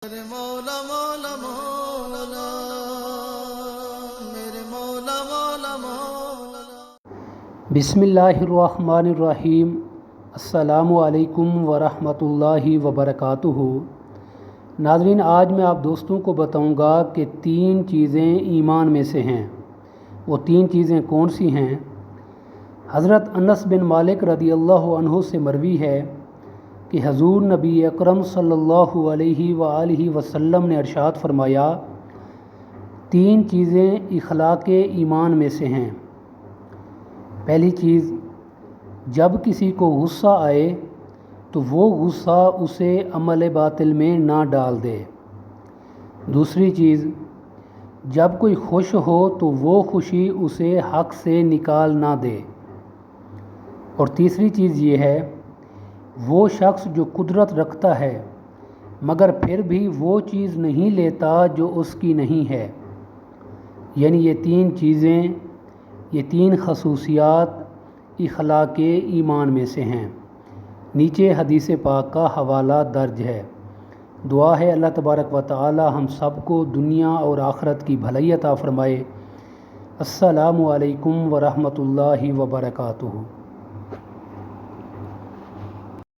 میرے مولا مولا مولا میرے مولا مولا مولا۔ بسم اللہ الرحمن الرحیم۔ السلام علیکم ورحمۃ اللہ وبرکاتہ۔ ناظرین، آج میں آپ دوستوں کو بتاؤں گا کہ 3 چیزیں ایمان میں سے ہیں۔ وہ 3 چیزیں کون سی ہیں؟ حضرت انس بن مالک رضی اللہ عنہ سے مروی ہے کہ حضور نبی اکرم صلی اللہ علیہ وآلہ وسلم نے ارشاد فرمایا، 3 چیزیں اخلاق ایمان میں سے ہیں۔ پہلی چیز، جب کسی کو غصہ آئے تو وہ غصہ اسے عمل باطل میں نہ ڈال دے۔ دوسری چیز، جب کوئی خوش ہو تو وہ خوشی اسے حق سے نکال نہ دے۔ اور تیسری چیز یہ ہے، وہ شخص جو قدرت رکھتا ہے مگر پھر بھی وہ چیز نہیں لیتا جو اس کی نہیں ہے۔ یعنی یہ 3 چیزیں، یہ 3 خصوصیات اخلاق ایمان میں سے ہیں۔ نیچے حدیث پاک کا حوالہ درج ہے۔ دعا ہے اللہ تبارک و تعالی ہم سب کو دنیا اور آخرت کی بھلائی عطا فرمائے۔ السلام علیکم ورحمۃ اللہ وبرکاتہ۔